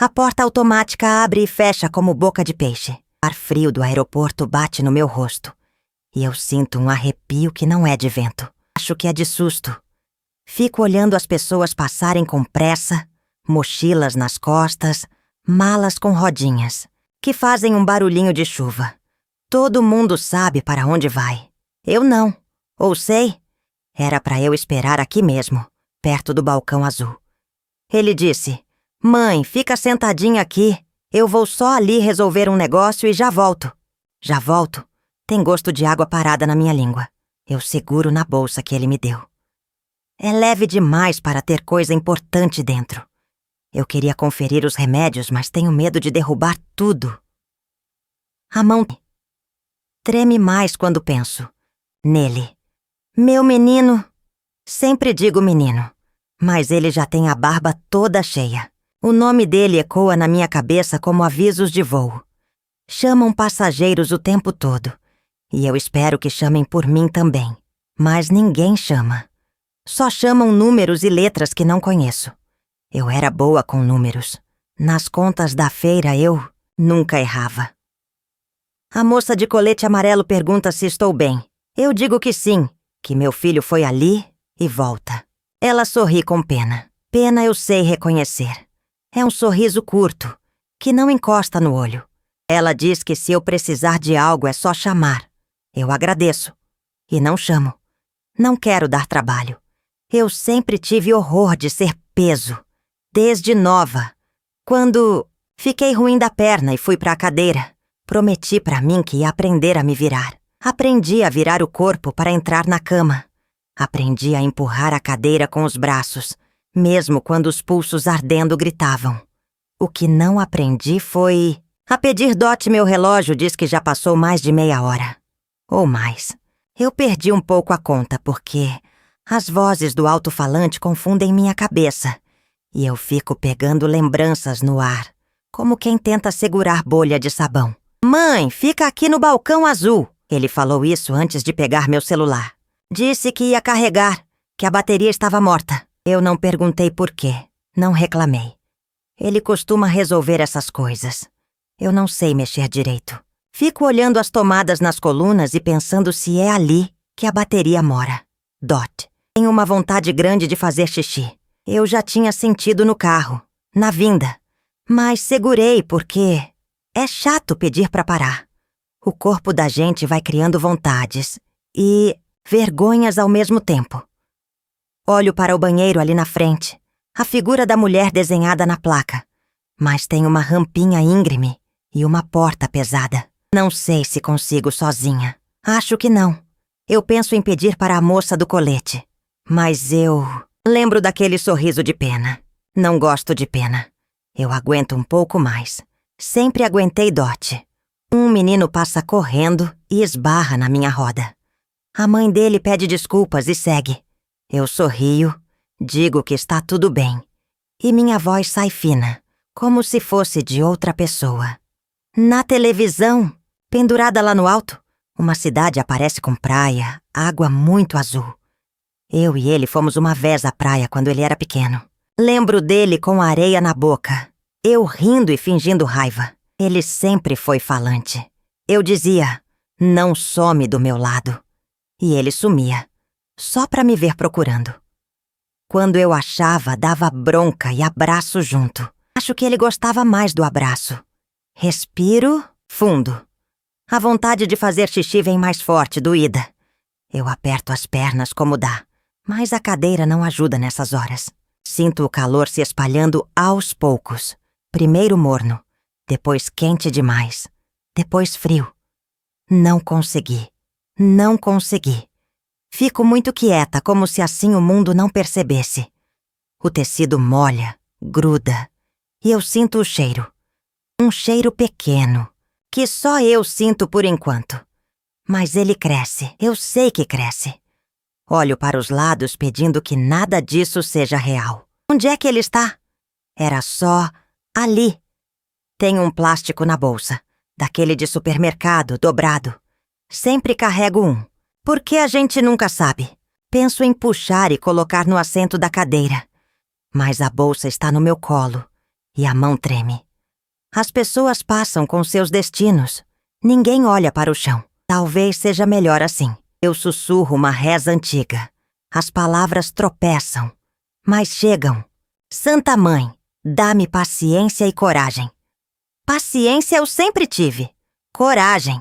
A porta automática abre e fecha como boca de peixe. O ar frio do aeroporto bate no meu rosto. E eu sinto um arrepio que não é de vento. Acho que é de susto. Fico olhando as pessoas passarem com pressa, mochilas nas costas, malas com rodinhas, que fazem um barulhinho de chuva. Todo mundo sabe para onde vai. Eu não. Ou sei? Era para eu esperar aqui mesmo, perto do balcão azul. Ele disse: "Mãe, fica sentadinha aqui. Eu vou só ali resolver um negócio e já volto." Já volto? Tem gosto de água parada na minha língua. Eu seguro na bolsa que ele me deu. É leve demais para ter coisa importante dentro. Eu queria conferir os remédios, mas tenho medo de derrubar tudo. A mão treme mais quando penso nele. Meu menino. Sempre digo menino, mas ele já tem a barba toda cheia. O nome dele ecoa na minha cabeça como avisos de voo. Chamam passageiros o tempo todo, e eu espero que chamem por mim também. Mas ninguém chama. Só chamam números e letras que não conheço. Eu era boa com números. Nas contas da feira eu nunca errava. A moça de colete amarelo pergunta se estou bem. Eu digo que sim, que meu filho foi ali e volta. Ela sorri com pena. Pena eu sei reconhecer. É um sorriso curto, que não encosta no olho. Ela diz que se eu precisar de algo é só chamar. Eu agradeço. E não chamo. Não quero dar trabalho. Eu sempre tive horror de ser peso. Desde nova. Quando fiquei ruim da perna e fui para a cadeira, prometi para mim que ia aprender a me virar. Aprendi a virar o corpo para entrar na cama. Aprendi a empurrar a cadeira com os braços, mesmo quando os pulsos ardendo gritavam. O que não aprendi foi a pedir dote. Meu relógio diz que já passou mais de meia hora. Ou mais. Eu perdi um pouco a conta porque as vozes do alto-falante confundem minha cabeça e eu fico pegando lembranças no ar, como quem tenta segurar bolha de sabão. "Mãe, fica aqui no balcão azul." Ele falou isso antes de pegar meu celular. Disse que ia carregar, que a bateria estava morta. Eu não perguntei por quê, não reclamei. Ele costuma resolver essas coisas. Eu não sei mexer direito. Fico olhando as tomadas nas colunas e pensando se é ali que a bateria mora. Dot. Tenho uma vontade grande de fazer xixi. Eu já tinha sentido no carro, na vinda. Mas segurei porque é chato pedir para parar. O corpo da gente vai criando vontades e vergonhas ao mesmo tempo. Olho para o banheiro ali na frente, a figura da mulher desenhada na placa. Mas tem uma rampinha íngreme e uma porta pesada. Não sei se consigo sozinha. Acho que não. Eu penso em pedir para a moça do colete. Mas eu lembro daquele sorriso de pena. Não gosto de pena. Eu aguento um pouco mais. Sempre aguentei dote. Um menino passa correndo e esbarra na minha roda. A mãe dele pede desculpas e segue. Eu sorrio, digo que está tudo bem. E minha voz sai fina, como se fosse de outra pessoa. Na televisão, pendurada lá no alto, uma cidade aparece com praia, água muito azul. Eu e ele fomos uma vez à praia quando ele era pequeno. Lembro dele com a areia na boca, eu rindo e fingindo raiva. Ele sempre foi falante. Eu dizia, não some do meu lado. E ele sumia, só para me ver procurando. Quando eu achava, dava bronca e abraço junto. Acho que ele gostava mais do abraço. Respiro fundo. A vontade de fazer xixi vem mais forte, doída. Eu aperto as pernas como dá, mas a cadeira não ajuda nessas horas. Sinto o calor se espalhando aos poucos. Primeiro morno, depois quente demais, depois frio. Não consegui. Não consegui. Fico muito quieta, como se assim o mundo não percebesse. O tecido molha, gruda, e eu sinto o cheiro. Um cheiro pequeno, que só eu sinto por enquanto. Mas ele cresce, eu sei que cresce. Olho para os lados pedindo que nada disso seja real. Onde é que ele está? Era só ali. Tenho um plástico na bolsa, daquele de supermercado, dobrado. Sempre carrego um, porque a gente nunca sabe. Penso em puxar e colocar no assento da cadeira. Mas a bolsa está no meu colo, e a mão treme. As pessoas passam com seus destinos. Ninguém olha para o chão. Talvez seja melhor assim. Eu sussurro uma reza antiga. As palavras tropeçam, mas chegam. Santa Mãe, dá-me paciência e coragem. Paciência eu sempre tive. Coragem.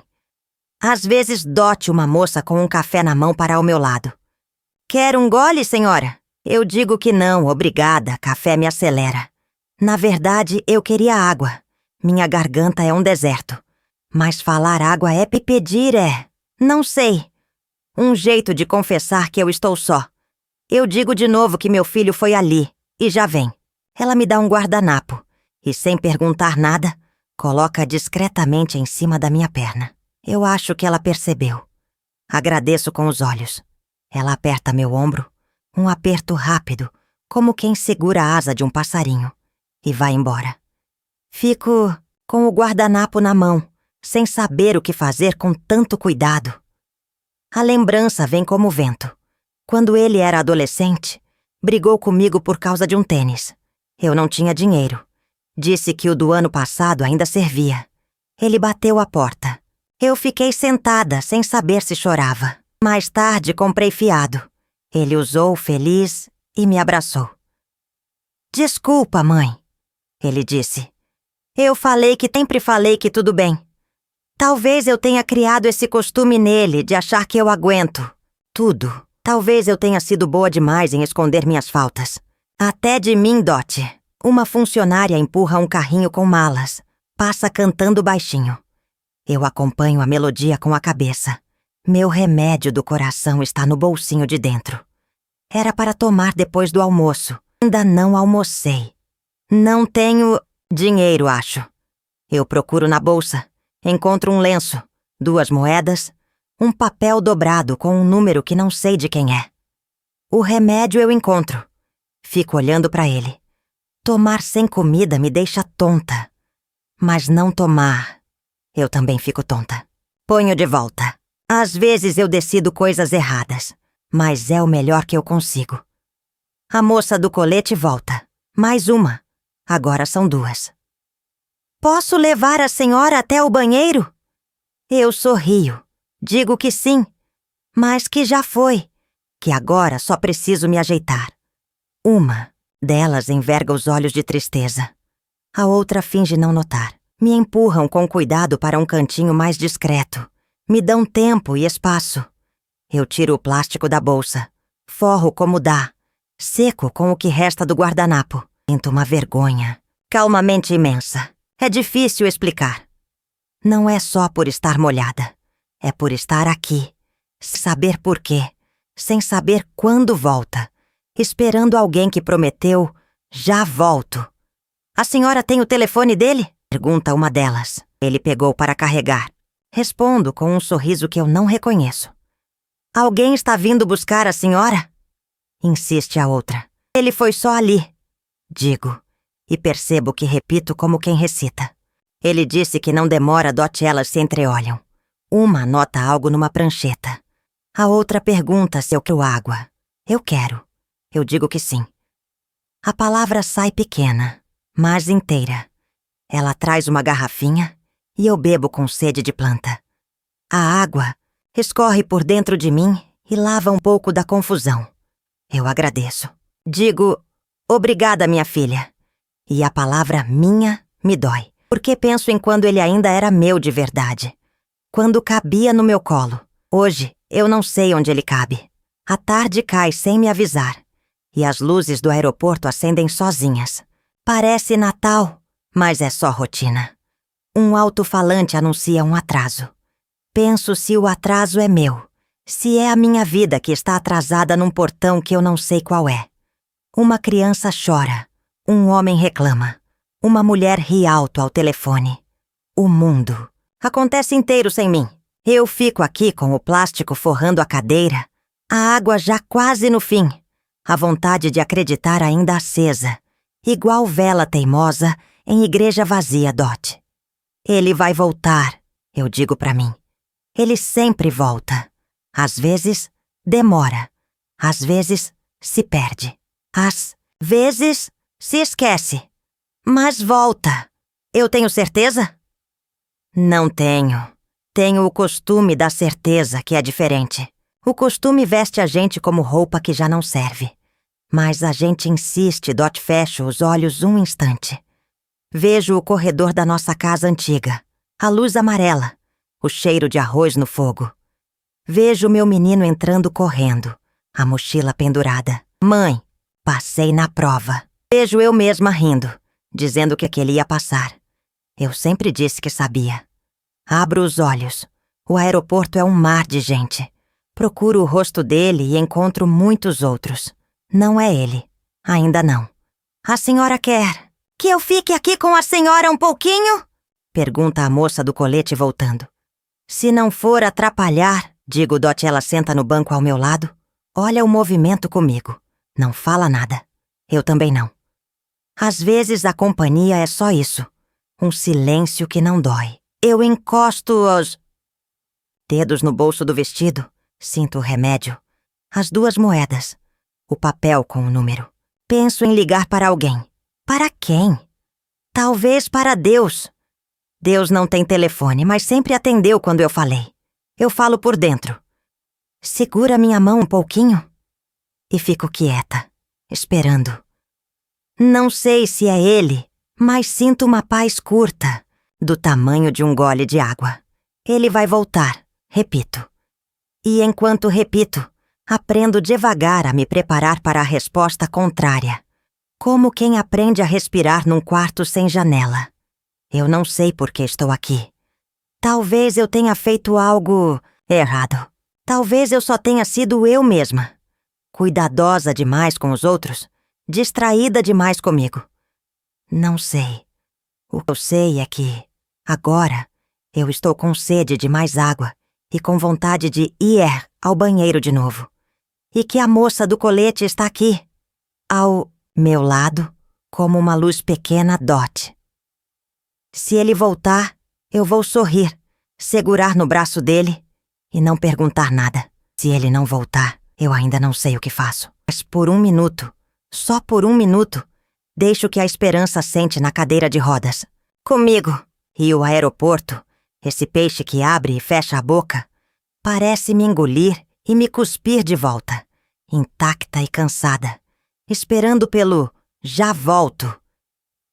Às vezes dote uma moça com um café na mão para ao meu lado. Quer um gole, senhora? Eu digo que não, obrigada, café me acelera. Na verdade, eu queria água. Minha garganta é um deserto. Mas falar água é pedir não sei. Um jeito de confessar que eu estou só. Eu digo de novo que meu filho foi ali, e já vem. Ela me dá um guardanapo, e sem perguntar nada, coloca discretamente em cima da minha perna. Eu acho que ela percebeu. Agradeço com os olhos. Ela aperta meu ombro, um aperto rápido, como quem segura a asa de um passarinho, e vai embora. Fico com o guardanapo na mão, sem saber o que fazer com tanto cuidado. A lembrança vem como vento. Quando ele era adolescente, brigou comigo por causa de um tênis. Eu não tinha dinheiro. Disse que o do ano passado ainda servia. Ele bateu a porta. Eu fiquei sentada, sem saber se chorava. Mais tarde, comprei fiado. Ele usou, feliz, e me abraçou. Desculpa, mãe, ele disse. Eu sempre falei que tudo bem. Talvez eu tenha criado esse costume nele de achar que eu aguento tudo. Talvez eu tenha sido boa demais em esconder minhas faltas. Até de mim, Dot. Uma funcionária empurra um carrinho com malas. Passa cantando baixinho. Eu acompanho a melodia com a cabeça. Meu remédio do coração está no bolsinho de dentro. Era para tomar depois do almoço. Ainda não almocei. Não tenho dinheiro, acho. Eu procuro na bolsa. Encontro um lenço, 2 moedas, um papel dobrado com um número que não sei de quem é. O remédio eu encontro. Fico olhando para ele. Tomar sem comida me deixa tonta. Mas não tomar, eu também fico tonta. Ponho de volta. Às vezes eu decido coisas erradas, mas é o melhor que eu consigo. A moça do colete volta. Mais uma. Agora são 2. Posso levar a senhora até o banheiro? Eu sorrio. Digo que sim, mas que já foi, que agora só preciso me ajeitar. Uma delas enverga os olhos de tristeza. A outra finge não notar. Me empurram com cuidado para um cantinho mais discreto. Me dão tempo e espaço. Eu tiro o plástico da bolsa. Forro como dá. Seco com o que resta do guardanapo. Sinto uma vergonha, calmamente imensa. É difícil explicar. Não é só por estar molhada. É por estar aqui. Saber por quê. Sem saber quando volta. Esperando alguém que prometeu, já volto. A senhora tem o telefone dele? Pergunta uma delas. Ele pegou para carregar. Respondo com um sorriso que eu não reconheço. Alguém está vindo buscar a senhora? Insiste a outra. Ele foi só ali. Digo. E percebo que repito como quem recita. Ele disse que não demora Dot e elas se entreolham. Uma anota algo numa prancheta. A outra pergunta se eu quero água. Eu quero. Eu digo que sim. A palavra sai pequena, mas inteira. Ela traz uma garrafinha e eu bebo com sede de planta. A água escorre por dentro de mim e lava um pouco da confusão. Eu agradeço. Digo, obrigada, minha filha. E a palavra minha me dói, porque penso em quando ele ainda era meu de verdade. Quando cabia no meu colo. Hoje, eu não sei onde ele cabe. A tarde cai sem me avisar. E as luzes do aeroporto acendem sozinhas. Parece Natal, mas é só rotina. Um alto-falante anuncia um atraso. Penso se o atraso é meu. Se é a minha vida que está atrasada num portão que eu não sei qual é. Uma criança chora. Um homem reclama. Uma mulher ri alto ao telefone. O mundo acontece inteiro sem mim. Eu fico aqui com o plástico forrando a cadeira, a água já quase no fim, a vontade de acreditar ainda acesa, igual vela teimosa em igreja vazia, Dot. Ele vai voltar, eu digo pra mim. Ele sempre volta. Às vezes, demora. Às vezes, se perde. Às vezes, se esquece. Mas volta. Eu tenho certeza? Não tenho. Tenho o costume da certeza que é diferente. O costume veste a gente como roupa que já não serve. Mas a gente insiste, fecho os olhos um instante. Vejo o corredor da nossa casa antiga, a luz amarela, o cheiro de arroz no fogo. Vejo meu menino entrando correndo, a mochila pendurada. Mãe, passei na prova. Vejo eu mesma rindo, dizendo que ele ia passar. Eu sempre disse que sabia. Abro os olhos. O aeroporto é um mar de gente. Procuro o rosto dele e encontro muitos outros. Não é ele. Ainda não. A senhora quer que eu fique aqui com a senhora um pouquinho? Pergunta a moça do colete voltando. Se não for atrapalhar, digo, ela senta no banco ao meu lado. Olha o movimento comigo. Não fala nada. Eu também não. Às vezes a companhia é só isso. Um silêncio que não dói. Eu encosto os dedos no bolso do vestido. Sinto o remédio. As 2 moedas. O papel com o número. Penso em ligar para alguém. Para quem? Talvez para Deus. Deus não tem telefone, mas sempre atendeu quando eu falei. Eu falo por dentro. Segura minha mão um pouquinho. E fico quieta, esperando. Não sei se é ele, mas sinto uma paz curta, do tamanho de um gole de água. Ele vai voltar, repito. E enquanto repito, aprendo devagar a me preparar para a resposta contrária. Como quem aprende a respirar num quarto sem janela. Eu não sei por que estou aqui. Talvez eu tenha feito algo errado. Talvez eu só tenha sido eu mesma. Cuidadosa demais com os outros. Distraída demais comigo. Não sei. O que eu sei é que, agora, eu estou com sede de mais água e com vontade de ir ao banheiro de novo. E que a moça do colete está aqui, ao meu lado, como uma luz pequena . Se ele voltar, eu vou sorrir, segurar no braço dele e não perguntar nada. Se ele não voltar, eu ainda não sei o que faço. Mas por 1 minuto, só por 1 minuto, deixo que a esperança sente na cadeira de rodas. Comigo. E o aeroporto, esse peixe que abre e fecha a boca, parece me engolir e me cuspir de volta, intacta e cansada, esperando pelo já volto,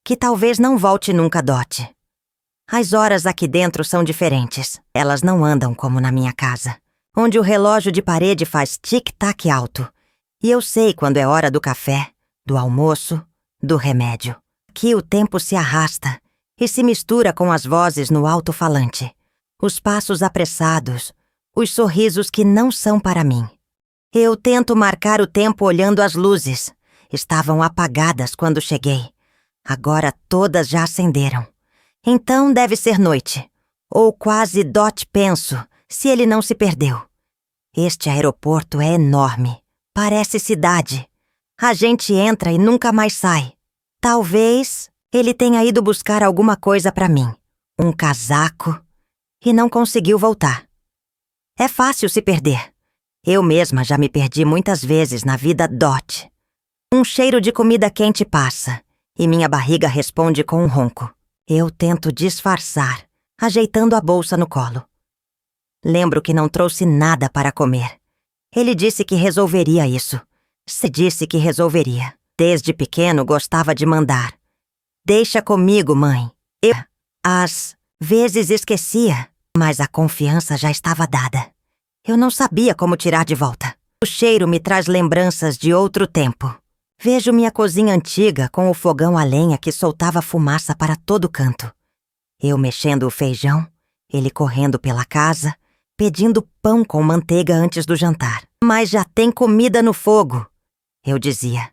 que talvez não volte nunca, As horas aqui dentro são diferentes. Elas não andam como na minha casa, onde o relógio de parede faz tic-tac alto. E eu sei quando é hora do café, do almoço, do remédio. Aqui o tempo se arrasta e se mistura com as vozes no alto-falante, os passos apressados, os sorrisos que não são para mim. Eu tento marcar o tempo olhando as luzes. Estavam apagadas quando cheguei. Agora todas já acenderam. Então deve ser noite. Ou quase penso, se ele não se perdeu. Este aeroporto é enorme. Parece cidade. A gente entra e nunca mais sai. Talvez ele tenha ido buscar alguma coisa para mim. Um casaco. E não conseguiu voltar. É fácil se perder. Eu mesma já me perdi muitas vezes na vida . Um cheiro de comida quente passa, e minha barriga responde com um ronco. Eu tento disfarçar, ajeitando a bolsa no colo. Lembro que não trouxe nada para comer. Ele disse que resolveria isso. Se disse que resolveria. Desde pequeno gostava de mandar. Deixa comigo, mãe. Eu, às vezes, esquecia, mas a confiança já estava dada. Eu não sabia como tirar de volta. O cheiro me traz lembranças de outro tempo. Vejo minha cozinha antiga com o fogão a lenha que soltava fumaça para todo canto. Eu mexendo o feijão, ele correndo pela casa, pedindo pão com manteiga antes do jantar. Mas já tem comida no fogo, eu dizia.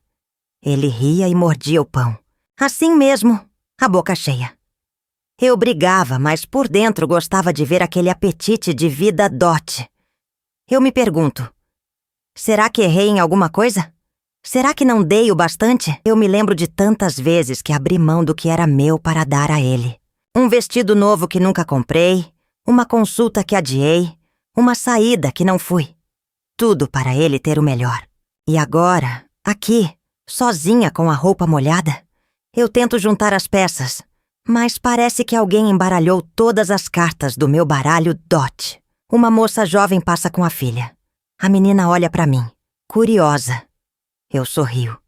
Ele ria e mordia o pão. Assim mesmo, a boca cheia. Eu brigava, mas por dentro gostava de ver aquele apetite de vida . Eu me pergunto, será que errei em alguma coisa? Será que não dei o bastante? Eu me lembro de tantas vezes que abri mão do que era meu para dar a ele. Um vestido novo que nunca comprei, uma consulta que adiei, uma saída que não fui. Tudo para ele ter o melhor. E agora, aqui, sozinha com a roupa molhada, Eu tento juntar as peças, mas parece que alguém embaralhou todas as cartas do meu baralho Dot. Uma moça jovem passa com a filha. A menina olha pra mim, curiosa. Eu sorrio.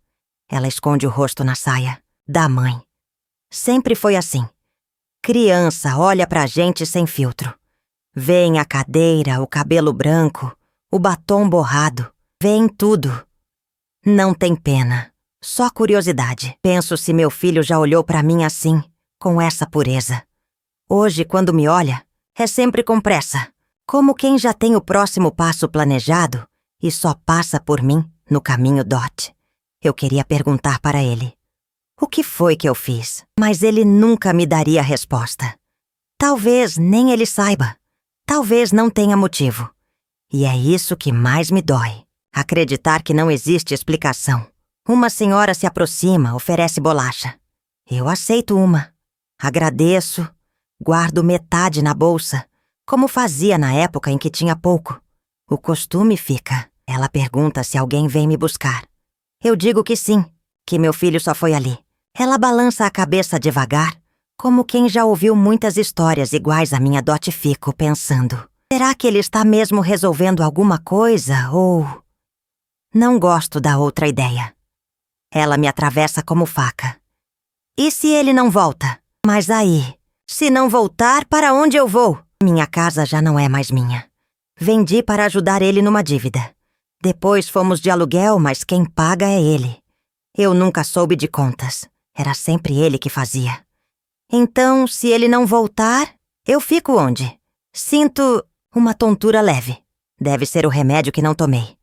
Ela esconde o rosto na saia da mãe. Sempre foi assim. Criança olha pra gente sem filtro. Vê em a cadeira, o cabelo branco, o batom borrado. Vê em tudo. Não tem pena, só curiosidade. Penso se meu filho já olhou pra mim assim, com essa pureza. Hoje, quando me olha, é sempre com pressa, como quem já tem o próximo passo planejado e só passa por mim no caminho Dot. Eu queria perguntar para ele: o que foi que eu fiz? Mas ele nunca me daria resposta. Talvez nem ele saiba. Talvez não tenha motivo. E é isso que mais me dói. Acreditar que não existe explicação. Uma senhora se aproxima, oferece bolacha. Eu aceito uma. Agradeço. Guardo metade na bolsa, como fazia na época em que tinha pouco. O costume fica. Ela pergunta se alguém vem me buscar. Eu digo que sim, que meu filho só foi ali. Ela balança a cabeça devagar, como quem já ouviu muitas histórias iguais à minha Dot. Fico pensando: será que ele está mesmo resolvendo alguma coisa ou... Não gosto da outra ideia. Ela me atravessa como faca. E se ele não volta? Mas aí, se não voltar, para onde eu vou? Minha casa já não é mais minha. Vendi para ajudar ele numa dívida. Depois fomos de aluguel, mas quem paga é ele. Eu nunca soube de contas. Era sempre ele que fazia. Então, se ele não voltar, eu fico onde? Sinto uma tontura leve. Deve ser o remédio que não tomei.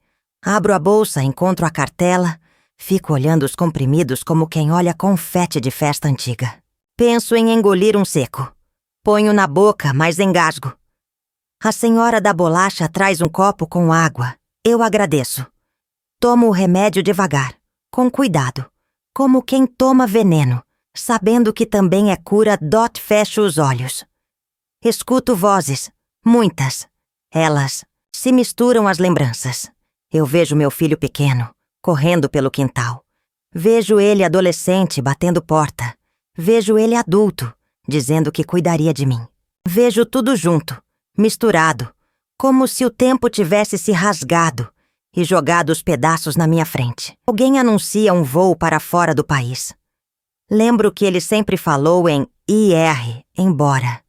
Abro a bolsa, encontro a cartela, fico olhando os comprimidos como quem olha confete de festa antiga. Penso em engolir um seco. Ponho na boca, mas engasgo. A senhora da bolacha traz um copo com água. Eu agradeço. Tomo o remédio devagar, com cuidado, como quem toma veneno, sabendo que também é cura. Dot fecha os olhos. Escuto vozes, muitas. Elas se misturam às lembranças. Eu vejo meu filho pequeno, correndo pelo quintal. Vejo ele adolescente batendo porta. Vejo ele adulto, dizendo que cuidaria de mim. Vejo tudo junto, misturado, como se o tempo tivesse se rasgado e jogado os pedaços na minha frente. Alguém anuncia um voo para fora do país. Lembro que ele sempre falou em ir embora.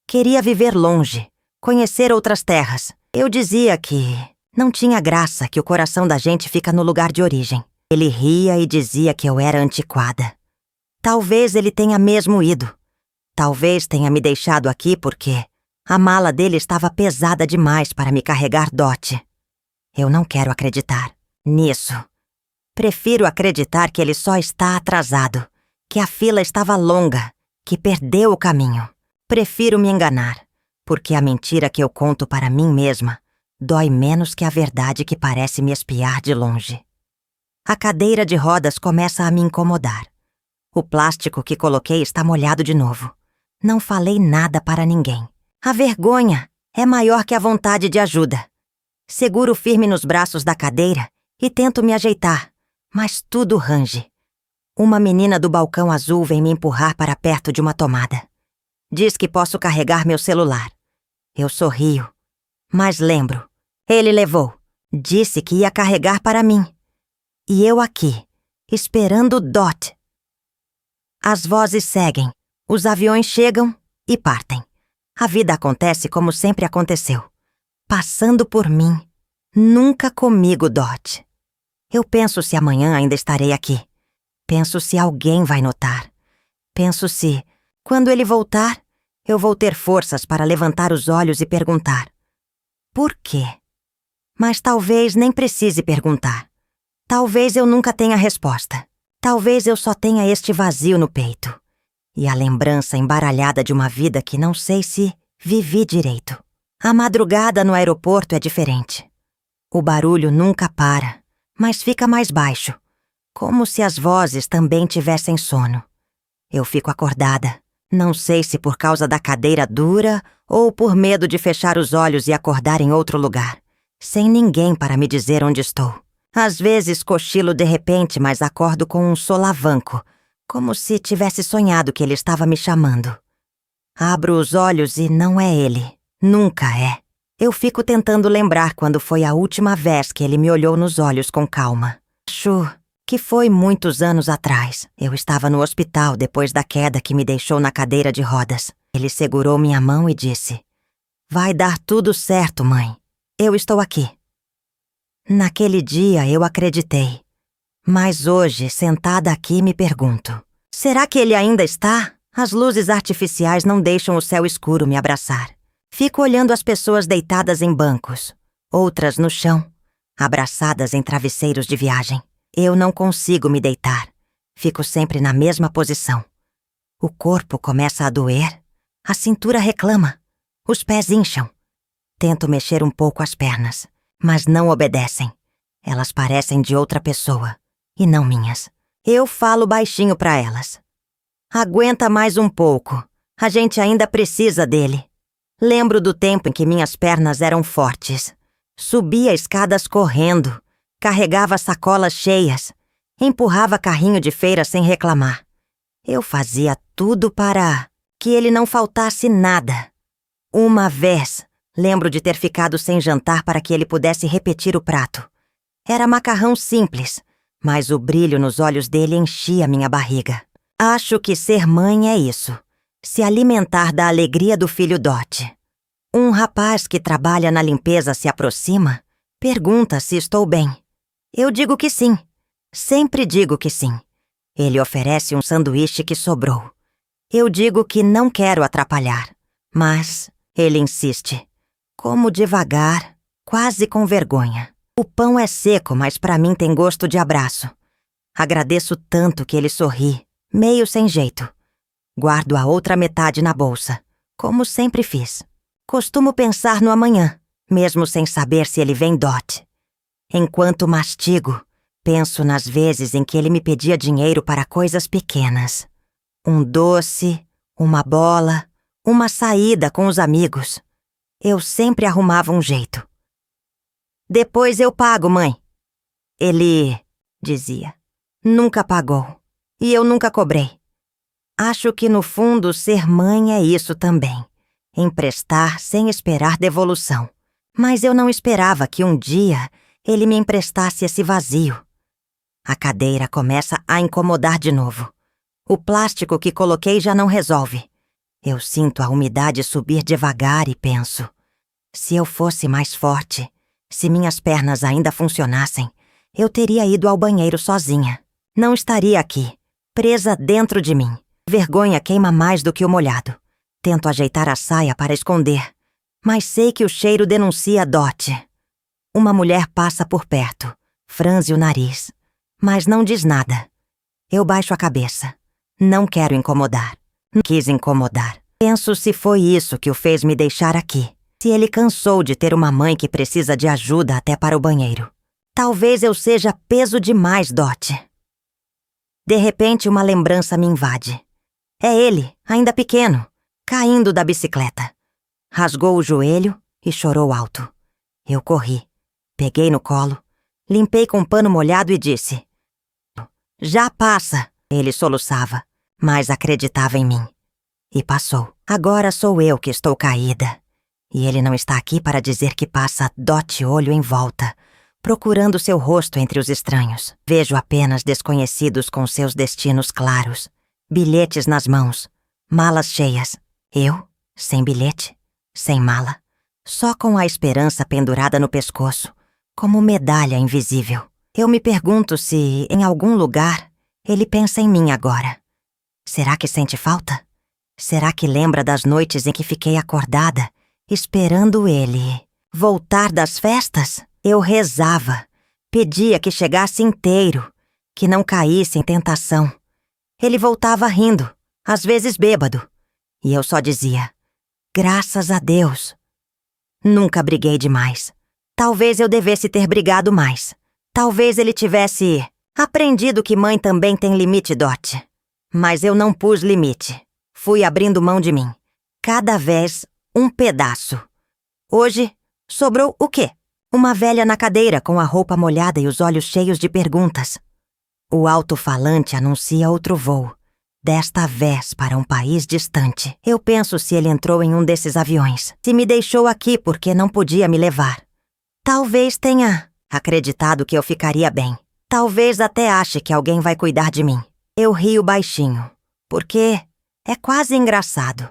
Queria viver longe, conhecer outras terras. Eu dizia que não tinha graça, que o coração da gente fica no lugar de origem. Ele ria e dizia que eu era antiquada. Talvez ele tenha mesmo ido. Talvez tenha me deixado aqui porque a mala dele estava pesada demais para me carregar. Dot. Eu não quero acreditar nisso. Prefiro acreditar que ele só está atrasado, que a fila estava longa, que perdeu o caminho. Prefiro me enganar, porque a mentira que eu conto para mim mesma dói menos que a verdade que parece me espiar de longe. A cadeira de rodas começa a me incomodar. O plástico que coloquei está molhado de novo. Não falei nada para ninguém. A vergonha é maior que a vontade de ajuda. Seguro firme nos braços da cadeira e tento me ajeitar, mas tudo range. Uma menina do balcão azul vem me empurrar para perto de uma tomada. Diz que posso carregar meu celular. Eu sorrio, mas lembro. Ele levou. Disse que ia carregar para mim. E eu aqui, esperando Dot. As vozes seguem. Os aviões chegam e partem. A vida acontece como sempre aconteceu. Passando por mim. Nunca comigo, Dot. Eu penso se amanhã ainda estarei aqui. Penso se alguém vai notar. Penso se, quando ele voltar, eu vou ter forças para levantar os olhos e perguntar: por quê? Mas talvez nem precise perguntar. Talvez eu nunca tenha resposta. Talvez eu só tenha este vazio no peito. E a lembrança embaralhada de uma vida que não sei se vivi direito. A madrugada no aeroporto é diferente. O barulho nunca para, mas fica mais baixo, como se as vozes também tivessem sono. Eu fico acordada, não sei se por causa da cadeira dura ou por medo de fechar os olhos e acordar em outro lugar, sem ninguém para me dizer onde estou. Às vezes cochilo de repente, mas acordo com um solavanco, como se tivesse sonhado que ele estava me chamando. Abro os olhos e não é ele. Nunca é. Eu fico tentando lembrar quando foi a última vez que ele me olhou nos olhos com calma. Acho que foi muitos anos atrás. Eu estava no hospital depois da queda que me deixou na cadeira de rodas. Ele segurou minha mão e disse: "Vai dar tudo certo, mãe. Eu estou aqui." Naquele dia eu acreditei. Mas hoje, sentada aqui, me pergunto: será que ele ainda está? As luzes artificiais não deixam o céu escuro me abraçar. Fico olhando as pessoas deitadas em bancos, outras no chão, abraçadas em travesseiros de viagem. Eu não consigo me deitar. Fico sempre na mesma posição. O corpo começa a doer, a cintura reclama, os pés incham. Tento mexer um pouco as pernas, mas não obedecem. Elas parecem de outra pessoa, e não minhas. Eu falo baixinho para elas: "Aguenta mais um pouco, a gente ainda precisa dele." Lembro do tempo em que minhas pernas eram fortes. Subia escadas correndo, carregava sacolas cheias, empurrava carrinho de feira sem reclamar. Eu fazia tudo para que ele não faltasse nada. Uma vez, lembro de ter ficado sem jantar para que ele pudesse repetir o prato. Era macarrão simples, mas o brilho nos olhos dele enchia minha barriga. Acho que ser mãe é isso. Se alimentar da alegria do filho Dot. Um rapaz que trabalha na limpeza se aproxima, pergunta se estou bem. Eu digo que sim. Sempre digo que sim. Ele oferece um sanduíche que sobrou. Eu digo que não quero atrapalhar, mas ele insiste. Como devagar, quase com vergonha. O pão é seco, mas para mim tem gosto de abraço. Agradeço tanto que ele sorri, meio sem jeito. Guardo a outra metade na bolsa, como sempre fiz. Costumo pensar no amanhã, mesmo sem saber se ele vem Dot. Enquanto mastigo, penso nas vezes em que ele me pedia dinheiro para coisas pequenas. Um doce, uma bola, uma saída com os amigos. Eu sempre arrumava um jeito. "Depois eu pago, mãe." Ele dizia. Nunca pagou. E eu nunca cobrei. Acho que no fundo ser mãe é isso também. Emprestar sem esperar devolução. Mas eu não esperava que um dia ele me emprestasse esse vazio. A cadeira começa a incomodar de novo. O plástico que coloquei já não resolve. Eu sinto a umidade subir devagar e penso: se eu fosse mais forte, se minhas pernas ainda funcionassem, eu teria ido ao banheiro sozinha. Não estaria aqui, presa dentro de mim. Vergonha queima mais do que o molhado. Tento ajeitar a saia para esconder, mas sei que o cheiro denuncia Dot. Uma mulher passa por perto, franze o nariz, mas não diz nada. Eu baixo a cabeça. Não quero incomodar. Não quis incomodar. Penso se foi isso que o fez me deixar aqui. Se ele cansou de ter uma mãe que precisa de ajuda até para o banheiro. Talvez eu seja peso demais, Dot. De repente, uma lembrança me invade. É ele, ainda pequeno, caindo da bicicleta. Rasgou o joelho e chorou alto. Eu corri, peguei no colo, limpei com um pano molhado e disse: "Já passa." Ele soluçava, mas acreditava em mim. E passou. Agora sou eu que estou caída. E ele não está aqui para dizer que passa Dot olho em volta, procurando seu rosto entre os estranhos. Vejo apenas desconhecidos com seus destinos claros. Bilhetes nas mãos, malas cheias. Eu, sem bilhete, sem mala, só com a esperança pendurada no pescoço, como medalha invisível. Eu me pergunto se, em algum lugar, ele pensa em mim agora. Será que sente falta? Será que lembra das noites em que fiquei acordada, esperando ele voltar das festas? Eu rezava, pedia que chegasse inteiro, que não caísse em tentação. Ele voltava rindo, às vezes bêbado, e eu só dizia: "Graças a Deus." Nunca briguei demais. Talvez eu devesse ter brigado mais. Talvez ele tivesse aprendido que mãe também tem limite, Dot. Mas eu não pus limite. Fui abrindo mão de mim. Cada vez um pedaço. Hoje, sobrou o quê? Uma velha na cadeira com a roupa molhada e os olhos cheios de perguntas. O alto-falante anuncia outro voo. Desta vez para um país distante. Eu penso se ele entrou em um desses aviões. Se me deixou aqui porque não podia me levar. Talvez tenha acreditado que eu ficaria bem. Talvez até ache que alguém vai cuidar de mim. Eu rio baixinho, porque é quase engraçado.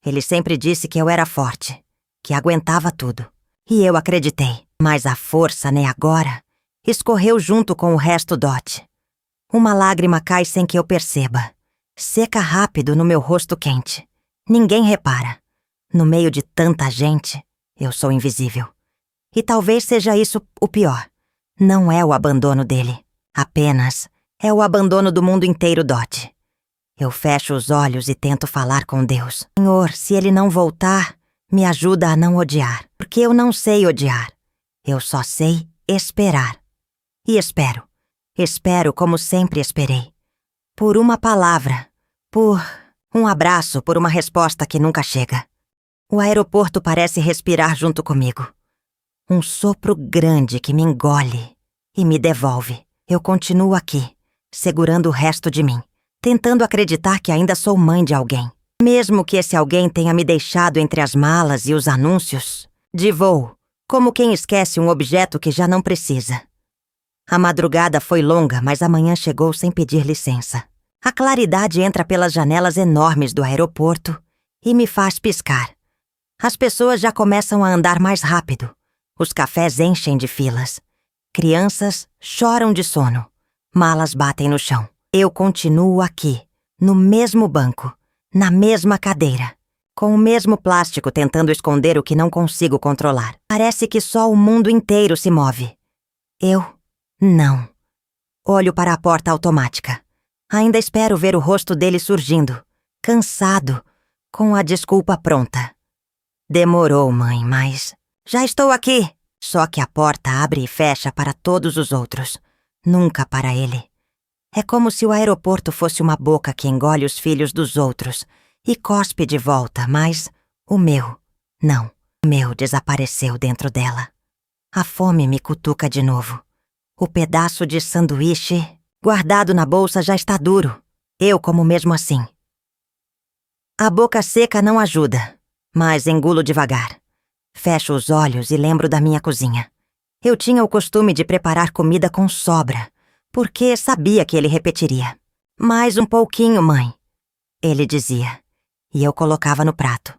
Ele sempre disse que eu era forte, que aguentava tudo. E eu acreditei. Mas a força, né, agora, escorreu junto com o resto Dot. Uma lágrima cai sem que eu perceba. Seca rápido no meu rosto quente. Ninguém repara. No meio de tanta gente, eu sou invisível. E talvez seja isso o pior. Não é o abandono dele. Apenas é o abandono do mundo inteiro, Dot. Eu fecho os olhos e tento falar com Deus. Senhor, se ele não voltar, me ajuda a não odiar. Porque eu não sei odiar. Eu só sei esperar. E espero. Espero como sempre esperei. Por uma palavra. Por um abraço, por uma resposta que nunca chega. O aeroporto parece respirar junto comigo. Um sopro grande que me engole e me devolve. Eu continuo aqui, segurando o resto de mim, tentando acreditar que ainda sou mãe de alguém. Mesmo que esse alguém tenha me deixado entre as malas e os anúncios de voo, como quem esquece um objeto que já não precisa. A madrugada foi longa, mas a manhã chegou sem pedir licença. A claridade entra pelas janelas enormes do aeroporto e me faz piscar. As pessoas já começam a andar mais rápido. Os cafés enchem de filas. Crianças choram de sono. Malas batem no chão. Eu continuo aqui, no mesmo banco, na mesma cadeira, com o mesmo plástico tentando esconder o que não consigo controlar. Parece que só o mundo inteiro se move. Eu, não. Olho para a porta automática. Ainda espero ver o rosto dele surgindo, cansado, com a desculpa pronta. Demorou, mãe, mas... Já estou aqui! Só que a porta abre e fecha para todos os outros. Nunca para ele. É como se o aeroporto fosse uma boca que engole os filhos dos outros e cospe de volta, mas o meu, não. O meu desapareceu dentro dela. A fome me cutuca de novo. O pedaço de sanduíche guardado na bolsa já está duro. Eu como mesmo assim. A boca seca não ajuda, mas engulo devagar. Fecho os olhos e lembro da minha cozinha. Eu tinha o costume de preparar comida com sobra, porque sabia que ele repetiria. Mais um pouquinho, mãe, ele dizia, e eu colocava no prato.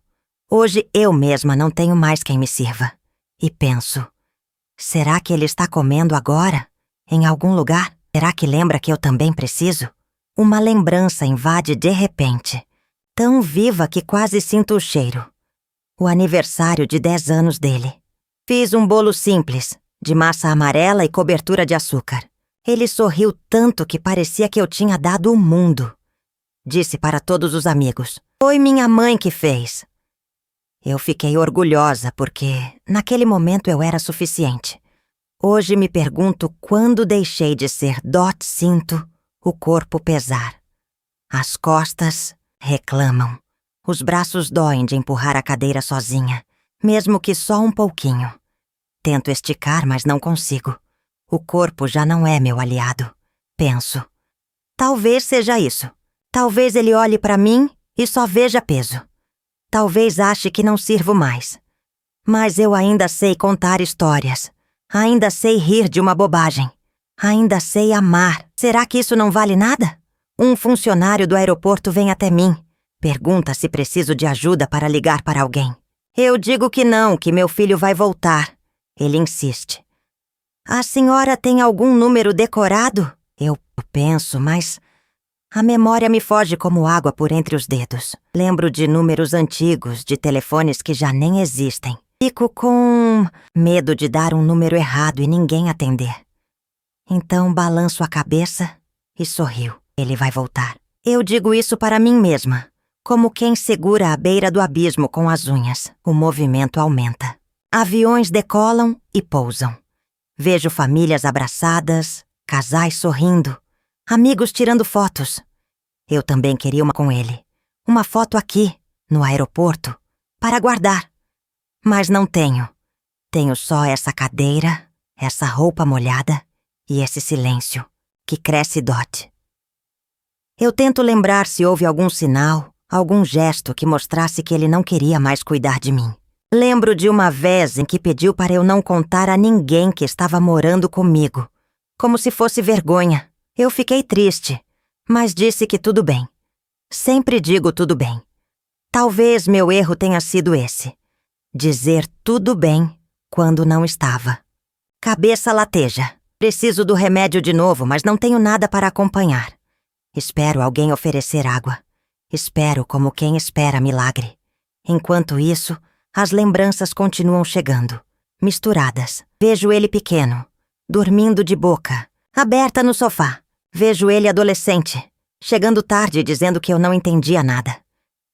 Hoje eu mesma não tenho mais quem me sirva. E penso, será que ele está comendo agora? Em algum lugar? Será que lembra que eu também preciso? Uma lembrança invade de repente, tão viva que quase sinto o cheiro. O aniversário de 10 anos dele. Fiz um bolo simples, de massa amarela e cobertura de açúcar. Ele sorriu tanto que parecia que eu tinha dado o mundo. Disse para todos os amigos. Foi minha mãe que fez. Eu fiquei orgulhosa porque, naquele momento, eu era suficiente. Hoje me pergunto quando deixei de ser Dot sinto o corpo pesar. As costas reclamam. Os braços doem de empurrar a cadeira sozinha, mesmo que só um pouquinho. Tento esticar, mas não consigo. O corpo já não é meu aliado. Penso. Talvez seja isso. Talvez ele olhe para mim e só veja peso. Talvez ache que não sirvo mais. Mas eu ainda sei contar histórias. Ainda sei rir de uma bobagem. Ainda sei amar. Será que isso não vale nada? Um funcionário do aeroporto vem até mim. Pergunta se preciso de ajuda para ligar para alguém. Eu digo que não, que meu filho vai voltar. Ele insiste. A senhora tem algum número decorado? Eu penso, mas a memória me foge como água por entre os dedos. Lembro de números antigos, de telefones que já nem existem. Fico com medo de dar um número errado e ninguém atender. Então balanço a cabeça e sorrio. Ele vai voltar. Eu digo isso para mim mesma. Como quem segura a beira do abismo com as unhas. O movimento aumenta. Aviões decolam e pousam. Vejo famílias abraçadas, casais sorrindo, amigos tirando fotos. Eu também queria uma com ele. Uma foto aqui, no aeroporto, para guardar. Mas não tenho. Tenho só essa cadeira, essa roupa molhada e esse silêncio que cresce Dot. Eu tento lembrar se houve algum sinal, algum gesto que mostrasse que ele não queria mais cuidar de mim. Lembro de uma vez em que pediu para eu não contar a ninguém que estava morando comigo, como se fosse vergonha. Eu fiquei triste, mas disse que tudo bem. Sempre digo tudo bem. Talvez meu erro tenha sido esse: dizer tudo bem quando não estava. Cabeça lateja. Preciso do remédio de novo, mas não tenho nada para acompanhar. Espero alguém oferecer água. Espero como quem espera milagre. Enquanto isso, as lembranças continuam chegando, misturadas. Vejo ele pequeno, dormindo de boca aberta no sofá. Vejo ele adolescente, chegando tarde dizendo que eu não entendia nada.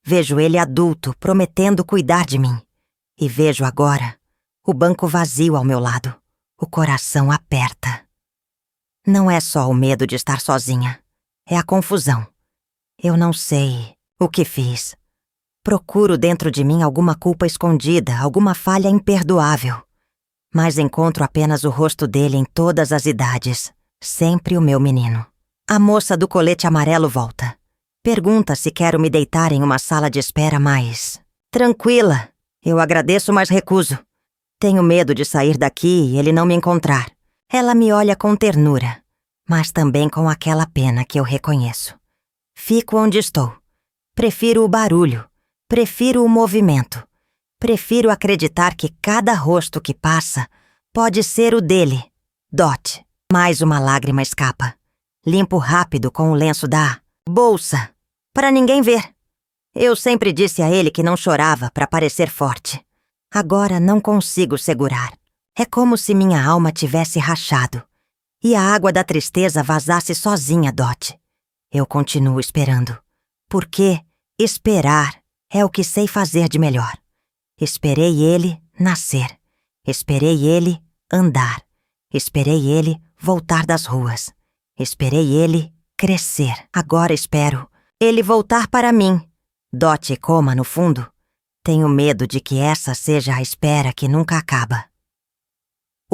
Vejo ele adulto, prometendo cuidar de mim. E vejo agora o banco vazio ao meu lado. O coração aperta. Não é só o medo de estar sozinha. É a confusão. Eu não sei o que fiz. Procuro dentro de mim alguma culpa escondida, alguma falha imperdoável. Mas encontro apenas o rosto dele em todas as idades. Sempre o meu menino. A moça do colete amarelo volta. Pergunta se quero me deitar em uma sala de espera mais tranquila. Eu agradeço, mas recuso. Tenho medo de sair daqui e ele não me encontrar. Ela me olha com ternura, mas também com aquela pena que eu reconheço. Fico onde estou. Prefiro o barulho. Prefiro o movimento. Prefiro acreditar que cada rosto que passa pode ser o dele. Dot. Mais uma lágrima escapa. Limpo rápido com o lenço da bolsa, para ninguém ver. Eu sempre disse a ele que não chorava para parecer forte. Agora não consigo segurar. É como se minha alma tivesse rachado e a água da tristeza vazasse sozinha, Dot. Eu continuo esperando, porque esperar é o que sei fazer de melhor. Esperei ele nascer. Esperei ele andar. Esperei ele voltar das ruas. Esperei ele crescer. Agora espero ele voltar para mim. Dot coma no fundo. Tenho medo de que essa seja a espera que nunca acaba.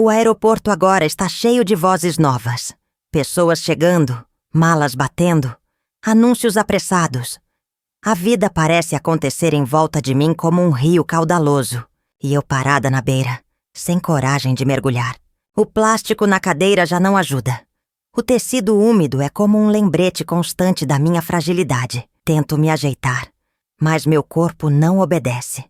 O aeroporto agora está cheio de vozes novas. Pessoas chegando, malas batendo, anúncios apressados. A vida parece acontecer em volta de mim como um rio caudaloso, e eu parada na beira, sem coragem de mergulhar. O plástico na cadeira já não ajuda. O tecido úmido é como um lembrete constante da minha fragilidade. Tento me ajeitar, mas meu corpo não obedece.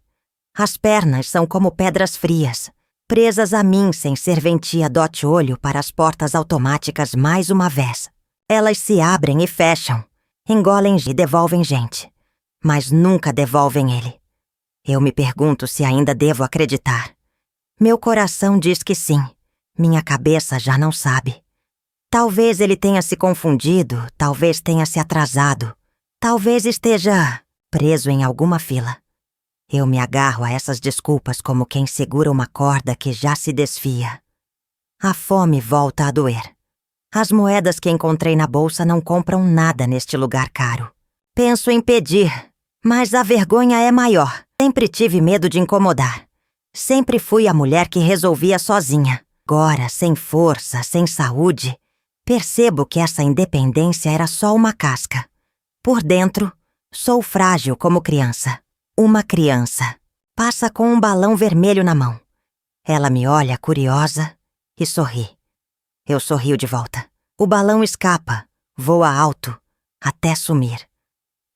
As pernas são como pedras frias, presas a mim sem serventia. Dot olho para as portas automáticas mais uma vez. Elas se abrem e fecham, engolem e devolvem gente, mas nunca devolvem ele. Eu me pergunto se ainda devo acreditar. Meu coração diz que sim, minha cabeça já não sabe. Talvez ele tenha se confundido, talvez tenha se atrasado, talvez esteja preso em alguma fila. Eu me agarro a essas desculpas como quem segura uma corda que já se desfia. A fome volta a doer. As moedas que encontrei na bolsa não compram nada neste lugar caro. Penso em pedir, mas a vergonha é maior. Sempre tive medo de incomodar. Sempre fui a mulher que resolvia sozinha. Agora, sem força, sem saúde, percebo que essa independência era só uma casca. Por dentro, sou frágil como criança. Uma criança. Passa com um balão vermelho na mão. Ela me olha curiosa e sorri. Eu sorrio de volta. O balão escapa, voa alto, até sumir.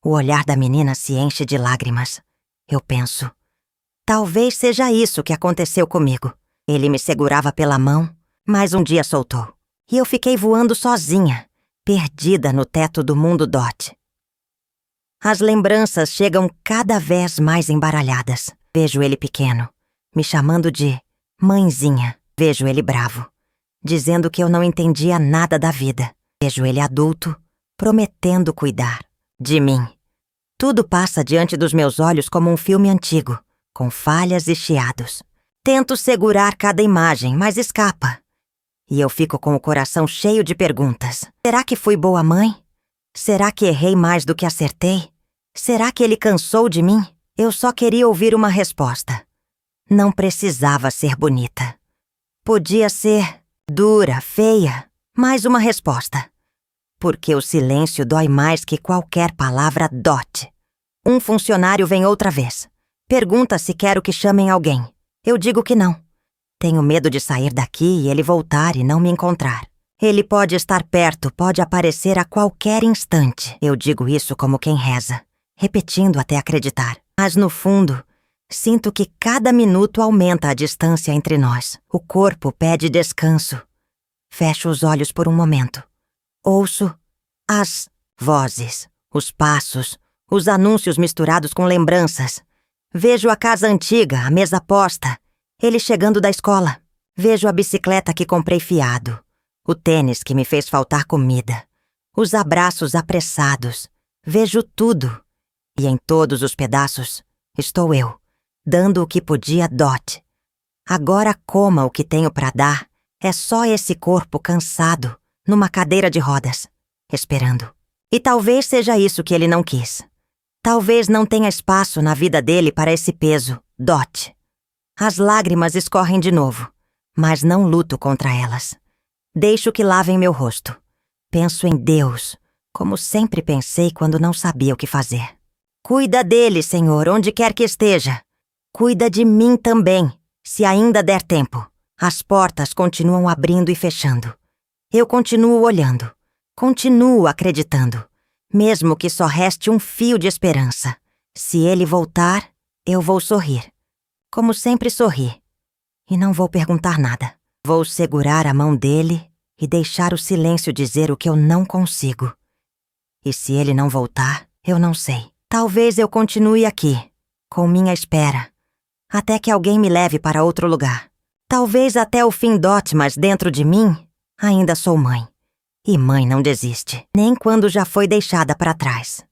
O olhar da menina se enche de lágrimas. Eu penso, talvez seja isso que aconteceu comigo. Ele me segurava pela mão, mas um dia soltou. E eu fiquei voando sozinha, perdida no teto do mundo Dot. As lembranças chegam cada vez mais embaralhadas. Vejo ele pequeno, me chamando de mãezinha. Vejo ele bravo, dizendo que eu não entendia nada da vida. Vejo ele adulto, prometendo cuidar de mim. Tudo passa diante dos meus olhos como um filme antigo, com falhas e chiados. Tento segurar cada imagem, mas escapa. E eu fico com o coração cheio de perguntas. Será que fui boa mãe? Será que errei mais do que acertei? Será que ele cansou de mim? Eu só queria ouvir uma resposta. Não precisava ser bonita. Podia ser dura, feia, mas uma resposta. Porque o silêncio dói mais que qualquer palavra Dot. Um funcionário vem outra vez. Pergunta se quero que chamem alguém. Eu digo que não. Tenho medo de sair daqui e ele voltar e não me encontrar. Ele pode estar perto, pode aparecer a qualquer instante. Eu digo isso como quem reza, repetindo até acreditar. Mas no fundo, sinto que cada minuto aumenta a distância entre nós. O corpo pede descanso. Fecho os olhos por um momento. Ouço as vozes, os passos, os anúncios misturados com lembranças. Vejo a casa antiga, a mesa posta, ele chegando da escola. Vejo a bicicleta que comprei fiado, o tênis que me fez faltar comida, os abraços apressados. Vejo tudo. E em todos os pedaços estou eu, dando o que podia Dot. Agora coma o que tenho para dar. É só esse corpo cansado, numa cadeira de rodas, esperando. E talvez seja isso que ele não quis. Talvez não tenha espaço na vida dele para esse peso, Dot. As lágrimas escorrem de novo, mas não luto contra elas. Deixo que lavem meu rosto. Penso em Deus, como sempre pensei quando não sabia o que fazer. Cuida dele, Senhor, onde quer que esteja. Cuida de mim também, se ainda der tempo. As portas continuam abrindo e fechando. Eu continuo olhando, continuo acreditando. Mesmo que só reste um fio de esperança. Se ele voltar, eu vou sorrir. Como sempre sorri. E não vou perguntar nada. Vou segurar a mão dele e deixar o silêncio dizer o que eu não consigo. E se ele não voltar, eu não sei. Talvez eu continue aqui, com minha espera, até que alguém me leve para outro lugar. Talvez até o fim Dot, mas dentro de mim, ainda sou mãe. E mãe não desiste, nem quando já foi deixada para trás.